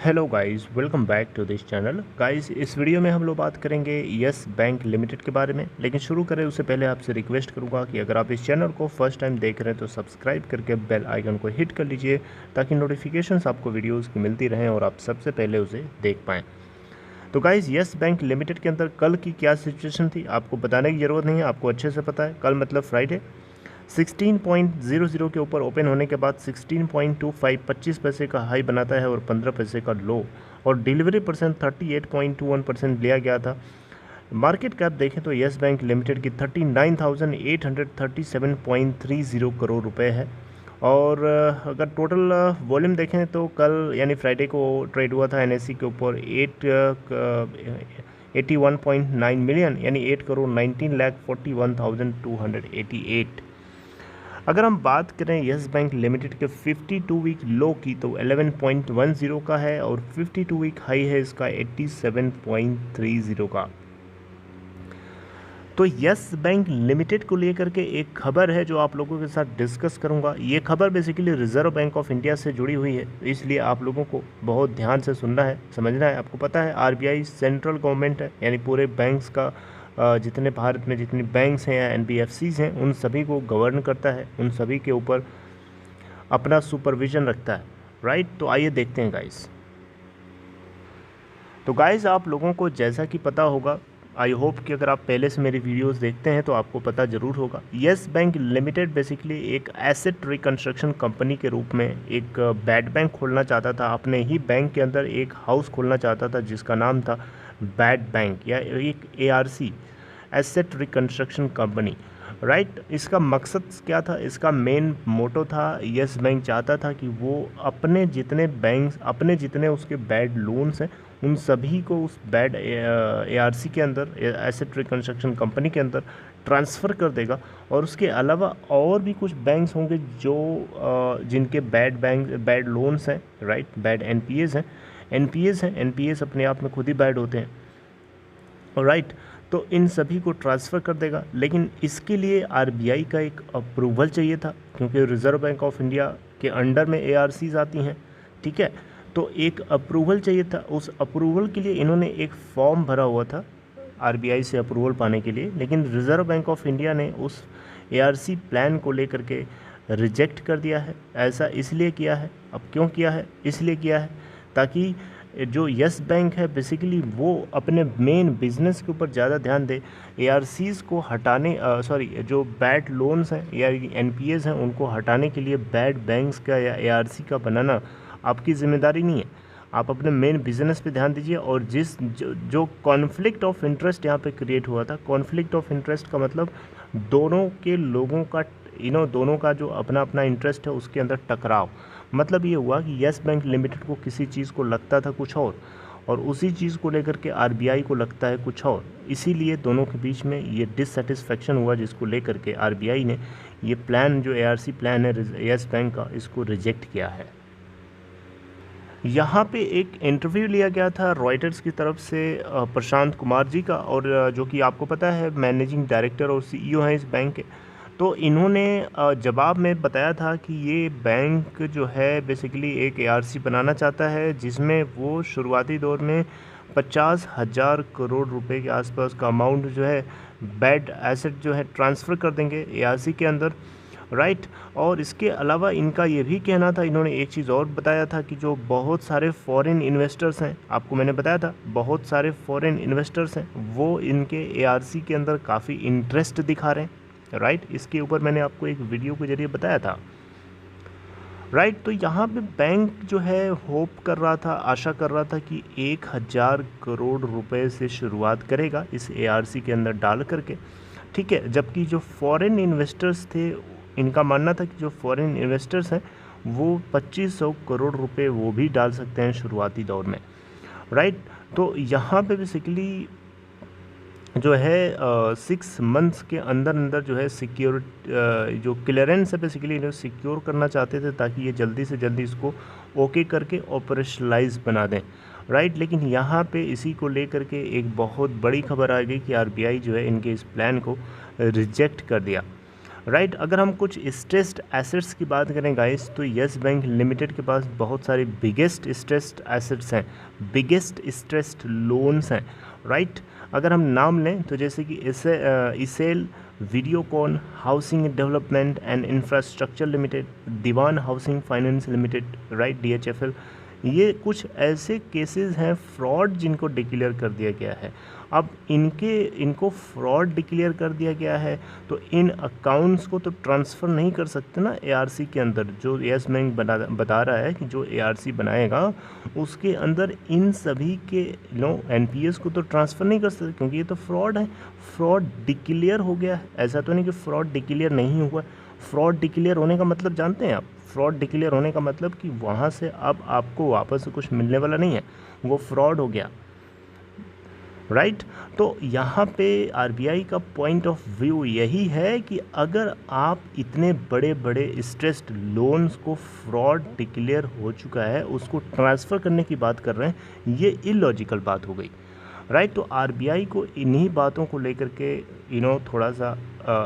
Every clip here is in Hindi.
Hello guys, welcome back to this channel. Guys, इस वीडियो में हम लोग बात करेंगे यस बैंक लिमिटेड के बारे में। लेकिन शुरू करें उससे पहले आपसे रिक्वेस्ट करूंगा कि अगर आप इस चैनल को फर्स्ट टाइम देख रहे हैं तो सब्सक्राइब करके बेल आइकन को हिट कर लीजिए ताकि नोटिफिकेशंस आपको वीडियोस की मिलती रहें और आप सबसे पहले उसे देख पाएँ। तो गाइस, यस बैंक लिमिटेड के अंदर कल की क्या सिचुएशन थी आपको बताने की ज़रूरत नहीं है, आपको अच्छे से पता है। कल मतलब फ्राइडे 16.00 के ऊपर ओपन होने के बाद 16.25 25 पैसे का हाई बनाता है और 15 पैसे का लो, और डिलीवरी परसेंट 38.21% लिया गया था। मार्केट कैप देखें तो यस बैंक लिमिटेड की 39,837.30 करोड़ रुपए है। और अगर टोटल वॉल्यूम देखें तो कल यानी फ्राइडे को ट्रेड हुआ था एनएससी के ऊपर 81.9 मिलियन यानी 8,19,41,288। अगर हम बात करें यस बैंक लिमिटेड के 52 वीक लो की तो 11.10 का है और 52 वीक हाई है इसका 87.30 का। तो यस बैंक लिमिटेड को लेकर के एक खबर है जो आप लोगों के साथ डिस्कस करूंगा। ये खबर basically reserve bank of India से जुड़ी हुई है, इसलिए आप लोगों को बहुत ध्यान से सुनना है, समझना है। आपको पता है आरबीआई सेंट्रल गवर्नमेंट है, यानी पूरे बैंक्स का जितने भारत में जितनी बैंक्स हैं या एनबीएफसीज हैं उन सभी को गवर्न करता है, उन सभी के ऊपर अपना सुपरविजन रखता है, राइट। तो आइए देखते हैं गाइस। तो गाइस, आप लोगों को जैसा कि पता होगा, आई होप कि अगर आप पहले से मेरी वीडियोस देखते हैं तो आपको पता ज़रूर होगा, यस बैंक लिमिटेड बेसिकली एक एसेट रिकंस्ट्रक्शन कंपनी के रूप में एक बैड बैंक खोलना चाहता था। अपने ही बैंक के अंदर एक हाउस खोलना चाहता था जिसका नाम था बैड बैंक या एक ARC, asset reconstruction company, right. इसका मकसद क्या था, इसका मेन मोटो था, यस बैंक चाहता था कि वो अपने जितने उसके बैड लोन्स हैं उन सभी को उस बैड एआरसी के अंदर, एसेट रिकंस्ट्रक्शन कंपनी के अंदर ट्रांसफ़र कर देगा। और उसके अलावा और भी कुछ बैंक्स होंगे जो जिनके बैड लोन्स हैं, राइट, बैड एनपीएस हैं। एनपीएस अपने आप में खुद ही बैड होते हैं, राइट। तो इन सभी को ट्रांसफ़र कर देगा, लेकिन इसके लिए आरबीआई का एक अप्रूवल चाहिए था क्योंकि रिज़र्व बैंक ऑफ इंडिया के अंडर में एआरसीज आती हैं, ठीक है। तो एक अप्रूवल चाहिए था, उस अप्रूवल के लिए इन्होंने एक फॉर्म भरा हुआ था आरबीआई से अप्रूवल पाने के लिए, लेकिन रिज़र्व बैंक ऑफ इंडिया ने उस एआरसी प्लान को लेकर के रिजेक्ट कर दिया है। ऐसा इसलिए किया है, अब क्यों किया है, इसलिए किया है ताकि जो यस बैंक है बेसिकली वो अपने मेन बिजनेस के ऊपर ज़्यादा ध्यान दे। एआरसीज को हटाने जो बैड लोन्स हैं या एनपीएस हैं उनको हटाने के लिए बैड बैंक्स का या एआरसी का बनाना आपकी ज़िम्मेदारी नहीं है। आप अपने मेन बिजनेस पे ध्यान दीजिए। और जो कॉन्फ्लिक्ट ऑफ इंटरेस्ट यहाँ पे क्रिएट हुआ था, कॉन्फ्लिक्ट ऑफ इंटरेस्ट का मतलब दोनों के लोगों का दोनों का जो अपना अपना इंटरेस्ट है उसके अंदर टकराव। मतलब ये हुआ कि यस बैंक लिमिटेड को किसी चीज़ को लगता था कुछ और उसी चीज़ को लेकर के आरबीआई को लगता है कुछ और, इसीलिए दोनों के बीच में ये डिससेटिस्फेक्शन हुआ जिसको लेकर के आरबीआई ने ये प्लान, जो एआरसी प्लान है यस बैंक का, इसको रिजेक्ट किया है। यहाँ पे एक इंटरव्यू लिया गया था रॉयटर्स की तरफ से प्रशांत कुमार जी का, और जो कि आपको पता है मैनेजिंग डायरेक्टर और सीईओ हैं इस बैंक के। तो इन्होंने जवाब में बताया था कि ये बैंक जो है बेसिकली एक एआरसी बनाना चाहता है जिसमें वो शुरुआती दौर में 50,000 करोड़ रुपए के आसपास का अमाउंट जो है बैड एसेट जो है ट्रांसफ़र कर देंगे एआरसी के अंदर, राइट। और इसके अलावा इनका ये भी कहना था, इन्होंने एक चीज़ और बताया था कि जो बहुत सारे फॉरेन इन्वेस्टर्स हैं, आपको मैंने बताया था बहुत सारे फॉरेन इन्वेस्टर्स हैं, वो इनके एआरसी के अंदर काफ़ी इंटरेस्ट दिखा रहे हैं, राइट। इसके ऊपर मैंने आपको एक वीडियो के जरिए बताया था, राइट। तो यहाँ पे बैंक जो है होप कर रहा था, आशा कर रहा था कि 1,000 करोड़ रुपए से शुरुआत करेगा इस एआरसी के अंदर डाल करके, ठीक है। जबकि जो फॉरेन इन्वेस्टर्स थे इनका मानना था कि जो फॉरेन इन्वेस्टर्स हैं वो 2,500 करोड़ रुपए वो भी डाल सकते हैं शुरुआती दौर में, राइट। तो यहाँ पे बेसिकली जो है 6 मंथ्स के अंदर जो है सिक्योर जो क्लियरेंस है बेसिकली इन्हें सिक्योर करना चाहते थे ताकि ये जल्दी से जल्दी इसको ओके करके ऑपरेशनलाइज बना दें, राइट। लेकिन यहाँ पे इसी को लेकर के एक बहुत बड़ी खबर आ गई कि आरबीआई जो है इनके इस प्लान को रिजेक्ट कर दिया, राइट। अगर हम कुछ स्ट्रेस्ड एसेट्स की बात करें गाइस, तो यस बैंक लिमिटेड के पास बहुत सारे बिगेस्ट स्ट्रेस्ड एसेट्स हैं, बिगेस्ट स्ट्रेस्ड लोन्स हैं। राइट। अगर हम नाम लें तो जैसे कि इसेल Videocon housing development and infrastructure limited, Dewan housing finance limited, right, DHFL, ये कुछ ऐसे केसेस हैं फ्रॉड जिनको डिक्लेयर कर दिया गया है। अब इनको फ्रॉड डिक्लेयर कर दिया गया है तो इन अकाउंट्स को तो ट्रांसफ़र नहीं कर सकते ना ARC के अंदर। जो यस बैंक बता रहा है कि जो ARC बनाएगा उसके अंदर इन सभी के NPS को तो ट्रांसफ़र नहीं कर सकते, क्योंकि ये तो फ्रॉड है। फ्रॉड डिक्लेयर हो गया है, ऐसा तो नहीं कि फ्रॉड डिक्लेयर नहीं हुआ। फ्रॉड डिक्लेयर होने का मतलब जानते हैं आप? फ्रॉड डिक्लेयर होने का मतलब कि वहाँ से अब आपको वापस से कुछ मिलने वाला नहीं है, वो फ्रॉड हो गया। राइट। तो यहाँ पे RBI का पॉइंट ऑफ व्यू यही है कि अगर आप इतने बड़े बड़े स्ट्रेस्ड लोन्स को फ्रॉड डिक्लेयर हो चुका है उसको ट्रांसफ़र करने की बात कर रहे हैं, ये इलॉजिकल बात हो गई। राइट। तो RBI को इन्हीं बातों को लेकर के थोड़ा सा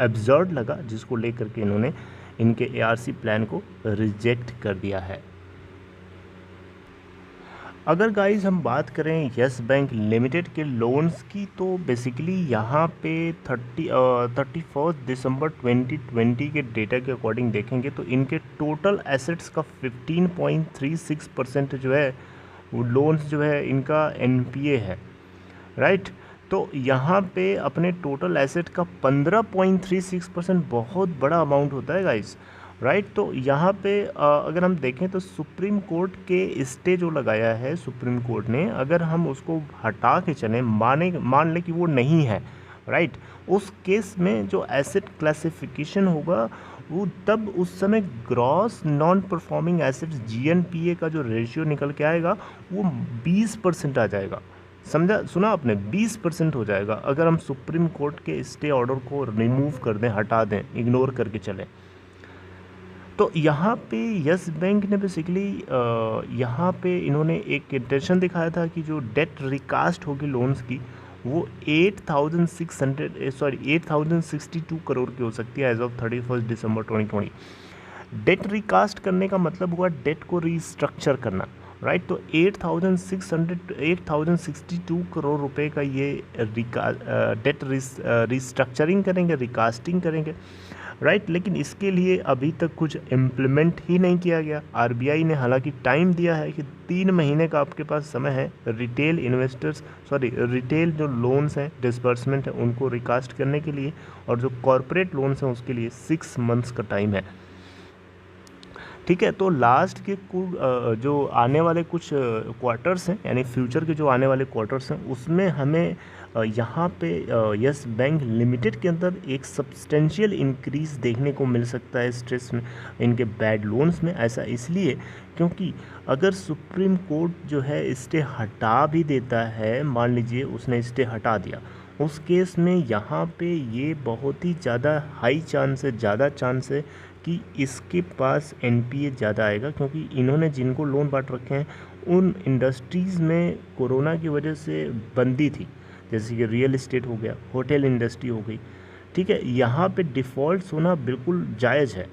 एब्सर्ड लगा, जिसको लेकर के इन्होंने इनके ARC प्लान को रिजेक्ट कर दिया है। अगर गाइस हम बात करें यस बैंक लिमिटेड के लोन्स की, तो बेसिकली यहाँ पे 31 दिसंबर 2020 के डेटा के अकॉर्डिंग देखेंगे तो इनके टोटल एसेट्स का 15.36% जो है वो लोन्स जो है इनका NPA है। राइट। तो यहाँ पे अपने टोटल एसेट का 15.36% बहुत बड़ा अमाउंट होता है गाइस। राइट। तो यहाँ पे अगर हम देखें तो सुप्रीम कोर्ट के स्टे जो लगाया है सुप्रीम कोर्ट ने, अगर हम उसको हटा के चलें, मान लें कि वो नहीं है, राइट, उस केस में जो एसेट क्लासिफिकेशन होगा वो तब उस समय gross non performing assets GNPA का जो रेशियो निकल के आएगा वो 20% आ जाएगा। समझा, सुना आपने? 20% हो जाएगा अगर हम सुप्रीम कोर्ट के स्टे ऑर्डर को रिमूव कर दें, हटा दें, इग्नोर करके चलें। तो यहाँ पे यस बैंक ने बेसिकली यहाँ पे इन्होंने एक इंटेंशन दिखाया था कि जो डेट रिकास्ट होगी लोन्स की वो 8,062 करोड़ की हो सकती है as of 31 December 2020। Debt recast करने का मतलब हुआ डेट को रीस्ट्रक्चर करना। राइट। तो 8,062 करोड़ रुपए का ये डेट रिस्ट्रक्चरिंग करेंगे, रिकास्टिंग करेंगे। राइट। लेकिन इसके लिए अभी तक कुछ इम्प्लीमेंट ही नहीं किया गया। RBI ने हालांकि टाइम दिया है कि 3 महीने का आपके पास समय है रिटेल जो लोन्स हैं, डिसबर्समेंट है, उनको रिकास्ट करने के लिए, और जो कॉरपोरेट लोन्स हैं उसके लिए 6 मंथ्स का टाइम है। ठीक है। तो लास्ट के जो आने वाले कुछ क्वार्टर्स हैं, यानी फ्यूचर के जो आने वाले क्वार्टर्स हैं, उसमें हमें यहाँ पे यस बैंक लिमिटेड के अंदर एक सब्सटेंशियल इंक्रीज़ देखने को मिल सकता है स्ट्रेस में, इनके बैड लोन्स में। ऐसा इसलिए क्योंकि अगर सुप्रीम कोर्ट जो है स्टे हटा भी देता है, मान लीजिए उसने स्टे हटा दिया, उस केस में यहाँ पे ये बहुत ही ज़्यादा हाई चांस है, ज़्यादा चांस है कि इसके पास NPA ज़्यादा आएगा, क्योंकि इन्होंने जिनको लोन बांट रखे हैं उन इंडस्ट्रीज़ में कोरोना की वजह से बंदी थी, जैसे कि रियल एस्टेट हो गया, होटल इंडस्ट्री हो गई। ठीक है। यहाँ पे डिफ़ॉल्ट होना बिल्कुल जायज़ है।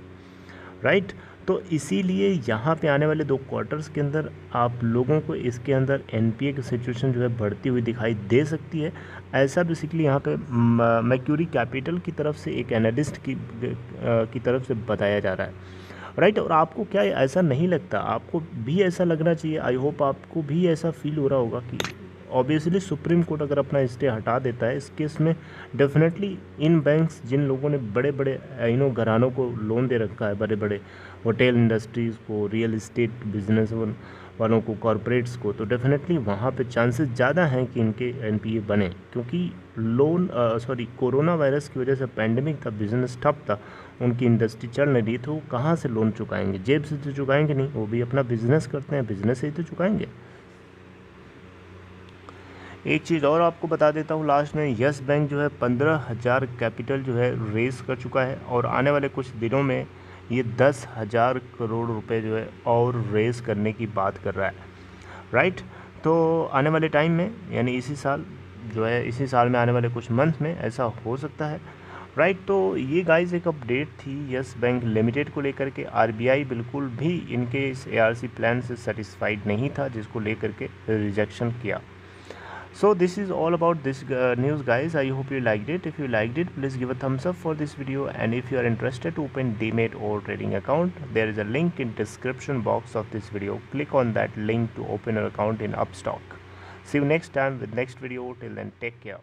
राइट। तो इसीलिए यहाँ पे आने वाले 2 क्वार्टर्स के अंदर आप लोगों को इसके अंदर NPA की सिचुएशन जो है बढ़ती हुई दिखाई दे सकती है। ऐसा बेसिकली यहाँ पे मैक्यूरी कैपिटल की तरफ से एक एनालिस्ट की तरफ से बताया जा रहा है। राइट। और आपको क्या ऐसा नहीं लगता? आपको भी ऐसा लगना चाहिए। आई होप आपको भी ऐसा फील हो रहा होगा कि ऑब्वियसली सुप्रीम कोर्ट अगर अपना स्टे हटा देता है, इस केस में डेफिनेटली इन बैंक्स जिन लोगों ने बड़े बड़े घरानों को लोन दे रखा है, बड़े बड़े होटल इंडस्ट्रीज़ को, रियल एस्टेट बिजनेस वालों को, कॉरपोरेट्स को, तो डेफिनेटली वहाँ पे चांसेस ज़्यादा हैं कि इनके NPA बने, क्योंकि कोरोना वायरस की वजह से पैंडेमिक था, बिजनेस ठप था, उनकी इंडस्ट्री चल नहीं रही, तो वो कहाँ से लोन चुकाएंगे? जेब से तो चुकाएंगे नहीं, वो भी अपना बिजनेस करते हैं, बिजनेस से ही तो चुकाएंगे। एक चीज़ और आपको बता देता हूँ लास्ट में, यस बैंक जो है 15,000 कैपिटल जो है रेस कर चुका है, और आने वाले कुछ दिनों में ये 10,000 करोड़ रुपए जो है और रेस करने की बात कर रहा है। राइट। तो आने वाले टाइम में, यानी इसी साल में आने वाले कुछ मंथ में ऐसा हो सकता है। राइट। तो ये गाइस एक अपडेट थी यस बैंक लिमिटेड को लेकर के। आरबीआई बिल्कुल भी इनके इस एआरसी प्लान से सेटिस्फाइड नहीं था, जिसको लेकर के रिजेक्शन किया। So this is all about this news guys. I hope you liked it. If you liked it, please give a thumbs up for this video, and if you are interested to open Demat or trading account, there is a link in description box of this video. Click on that link to open an account in Upstock. See you next time with next video. Till then, take care.